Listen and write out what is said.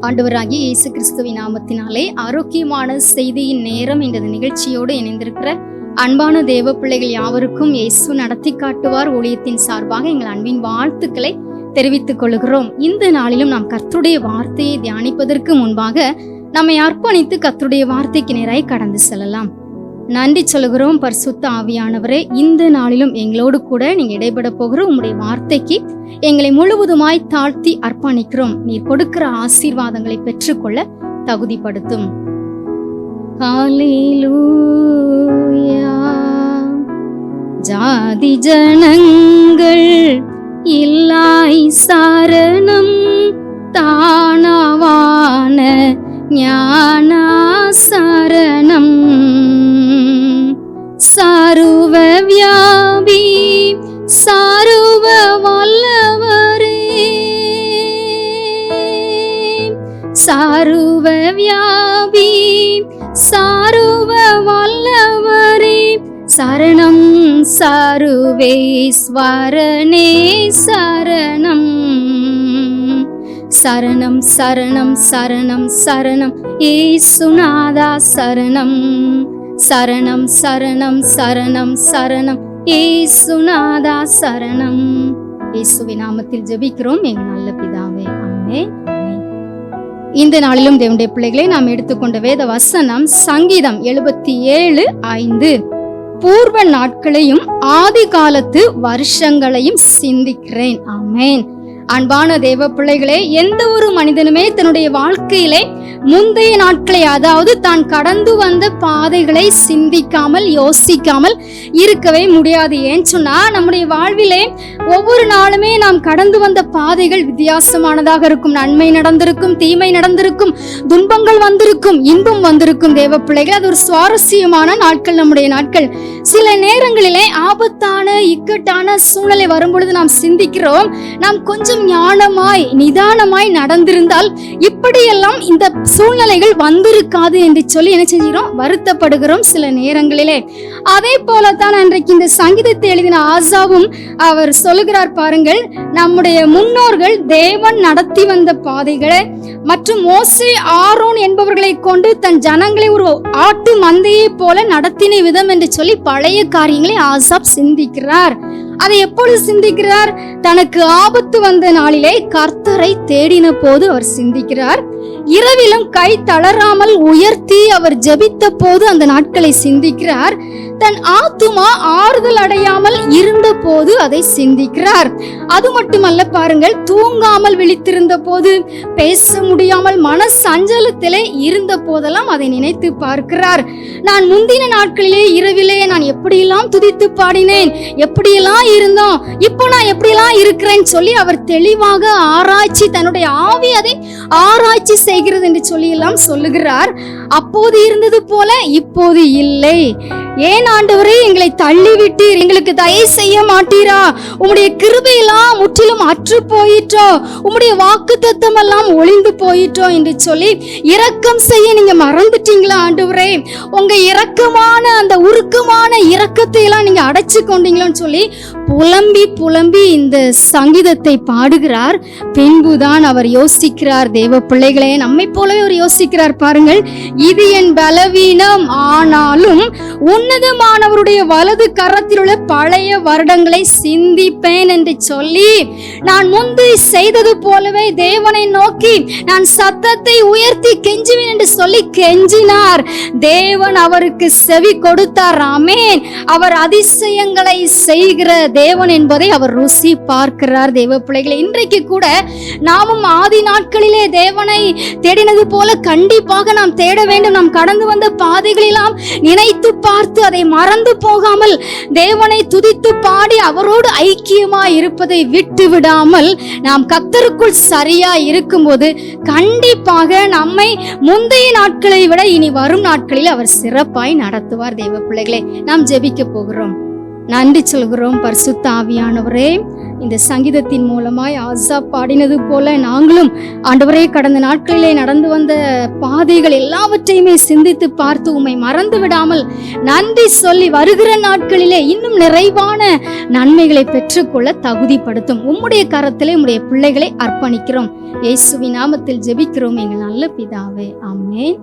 ஆண்டவராகிய இயேசு கிறிஸ்துவின் நாமத்தினாலே ஆரோக்கியமான செய்தியின் நேரம் என்ற நிகழ்ச்சியோடு இணைந்திருக்கிற அன்பான தேவ பிள்ளைகள் யாவருக்கும் இயேசு நடத்தி காட்டுவார் ஊழியத்தின் சார்பாக எங்கள் அன்பின் வாழ்த்துக்களை தெரிவித்துக் கொள்கிறோம். இந்த நாளிலும் நாம் கர்த்தருடைய வார்த்தையை தியானிப்பதற்கு முன்பாக நம்மை அர்ப்பணித்து கர்த்தருடைய வார்த்தைக்கு நேராய் கடந்து செல்லலாம். நன்றி சொல்லுகிறோம் பரிசுத்த ஆவியானவரே. இந்த நாளிலும் எங்களோடு கூட நீங்க இடைபட போகிற உங்களுடைய வார்த்தைக்கு எங்களை முழுவதுமாய் தாழ்த்தி அர்ப்பணிக்கிறோம். நீர் கொடுக்கிற ஆசீர்வாதங்களை பெற்றுக்கொள்ள தகுதிப்படுத்தும். ஹல்லேலூயா. ஜாதி ஜனங்கள் இல்லாய் சரணம், தானவான ஞானா சரணம், சருவ வியாபி சருவ வல்லவரே, சருவ வியாபி சருவ வல்லவரே, சரணம் சருவேஸ்வரனே சரணம், சரணம் சரணம் சரணம் சரணம் இயேசுநாதா சரணம், சரணம் சரணம் சரணம் சரணம் இயேசுநாதா சரணம். இயேசுவின் நாமத்தில் ஜெபிக்கிறோம் எங்கள் நல்ல பிதாவே, ஆமென். இந்த நாளிலும் தேவனுடைய பிள்ளைகளை நாம் எடுத்துக்கொண்ட வேத வசனம் சங்கீதம் 77:5. பூர்வ நாட்களையும் ஆதி காலத்து வருஷங்களையும் சிந்திக்கிறேன். ஆமென். அன்பான தேவ பிள்ளைகளே, எந்த ஒரு மனிதனுமே தன்னுடைய வாழ்க்கையிலே முந்தைய நாட்களை, அதாவது தான் கடந்து வந்த பாதைகளை சிந்திக்காமல் யோசிக்காமல் இருக்கவே முடியாது. ஏன்னு சொன்னா நம்முடைய வாழ்விலே ஒவ்வொரு நாளுமே நாம் கடந்து வந்த பாதைகள் வித்தியாசமானதாக இருக்கும். நன்மை நடந்திருக்கும், தீமை நடந்திருக்கும், துன்பங்கள் வந்திருக்கும், இன்பம் வந்திருக்கும். தேவ பிள்ளைகள், அது ஒரு சுவாரஸ்யமான நாட்கள் நம்முடைய நாட்கள். சில நேரங்களிலே ஆபத்தான இக்கட்டான சூழ்நிலை வரும்பொழுது நாம் சிந்திக்கிறோம், நாம் கொஞ்சம் ஞானமாய் நிதானமாய் நடந்திருந்தால் இப்படியெல்லாம் இந்த சூழ்நிலைகள் வந்திருக்காது என்று சொல்லி என்ன செஞ்சிடும், வருத்தப்படுகிறோம் சில நேரங்களிலே. அதே போலத்தான் அன்றைக்கு இந்த சங்கீதத்தை எழுதின ஆசாவும் அவர் சொல்லுகிறார் பாருங்கள், நம்முடைய முன்னோர்கள் தேவன் நடத்தி வந்த பாதைகளை மற்றும் மோசே ஆரோன் என்பவர்களை கொண்டு தன் ஜனங்களை ஒரு ஆட்டு மந்தையை போல நடத்தின விதம் என்று சொல்லி பழைய காரியங்களை ஆசாப் சிந்திக்கிறார். அதை எப்பொழுது சிந்திக்கிறார்? தனக்கு ஆபத்து வந்த நாளிலே கர்த்தரை தேடின போது அவர் சிந்திக்கிறார். இரவிலும் கை தளராமல் உயர்த்தி அவர் ஜெபித்த போது அந்த நாட்களை சிந்திக்கிறார். தன் ஆத்துமா ஆறுதல் அடையாமல் இருந்த போது அதை சிந்திக்கிறார். அது மட்டுமல்ல பாருங்கள், தூங்காமல் விழித்திருந்த போது, பேச முடியாமல் மன சஞ்சலத்திலே இருந்த போதெல்லாம் அதை நினைத்து பார்க்கிறார். நான் முந்தின நாட்களிலே இரவிலே நான் எப்படியெல்லாம் துதித்து பாடினேன், எப்படியெல்லாம் இருந்தோம், இப்போ நான் எப்படியெல்லாம் இருக்கிறேன்னு சொல்லி அவர் தெளிவாக ஆராய்ச்சி, தன்னுடைய ஆவி அதை ஆராய்ச்சி செய்கிறது என்று சொல்லி எல்லாம் சொல்லுகிறார். அப்போது இருந்தது போல இப்போது இல்லை. ஏன் ஆண்டவரே எங்களை தள்ளிவிட்டு எங்களுக்கு தயை செய்ய மாட்டீரா? உம்முடைய கிருபையெல்லாம் முற்றிலும் அற்று போயிட்டோ, உம்முடைய வாக்குத்தத்தம் எல்லாம் ஒளிந்து போயிட்டோ என்று சொல்லி இரக்கம் செய்ய நீங்க மறந்துட்டீங்களா ஆண்டவரே? உங்க இரக்கமான அந்த உருக்கமான இரக்கத்தை எல்லாம் நீங்க அடைச்சு கொண்டீங்களோன்னு சொல்லி புலம்பி புலம்பி இந்த சங்கீதத்தை பாடுகிறார். பின்புதான் அவர் யோசிக்கிறார். தேவ பிள்ளைகளே, நம்மை போலவே அவர் யோசிக்கிறார் பாருங்கள். இது என் பலவீனம், ஆனாலும் உன்னதமானவருடைய வலது கரத்தில் உள்ள பழைய வருடங்களை சிந்திப்பேன் என்று சொல்லி, நான் முன்பு செய்தது போலவே தேவனை நோக்கி நான் சத்தத்தை உயர்த்தி கெஞ்சுவேன் என்று சொல்லி கெஞ்சினார். தேவன் அவருக்கு செவி கொடுத்தார். ஆமென். அவர் அதிசயங்களை செய்கிற தேவன் என்பதை அவர் ருசி பார்க்கிறார். தேவ பிள்ளைகளை, இன்றைக்கு கூட நாமும் ஆதி நாட்களிலே தேவனை தேடினது போல கண்டிப்பாக நாம் தேட வேண்டும். நாம் கடந்து வந்த பாதைகளெல்லாம் நினைத்து பார்த்து அதை மறந்து போகாமல் தேவனை துதித்து பாடி அவரோடு ஐக்கியமாய் இருப்பதை விட்டு விடாமல் நாம் கர்த்தருக்குள் சரியா இருக்கும்போது கண்டிப்பாக நம்மை முந்தைய நாட்களை விட இனி வரும் நாட்களில் அவர் சிறப்பாய் நடத்துவார். தேவ பிள்ளைகளே, நாம் ஜெபிக்க போகிறோம். நன்றி சொல்கிறோம் பரிசுத்த ஆவியானவரே. இந்த சங்கீதத்தின் மூலமாய் ஆசா பாடினது போல நாங்களும் ஆண்டவரே கடந்த நாட்களிலே நடந்து வந்த பாதைகள் எல்லாவற்றையுமே சிந்தித்து பார்த்து உம்மை மறந்து விடாமல் நன்றி சொல்லி வருகிற நாட்களிலே இன்னும் நிறைவான நன்மைகளை பெற்றுக்கொள்ள தகுதிப்படுத்தும். உம்முடைய கரத்திலே உம்முடைய பிள்ளைகளை அர்ப்பணிக்கிறோம். இயேசுவின் நாமத்தில் ஜெபிக்கிறோம் எங்கள் நல்ல பிதாவே. ஆமென்.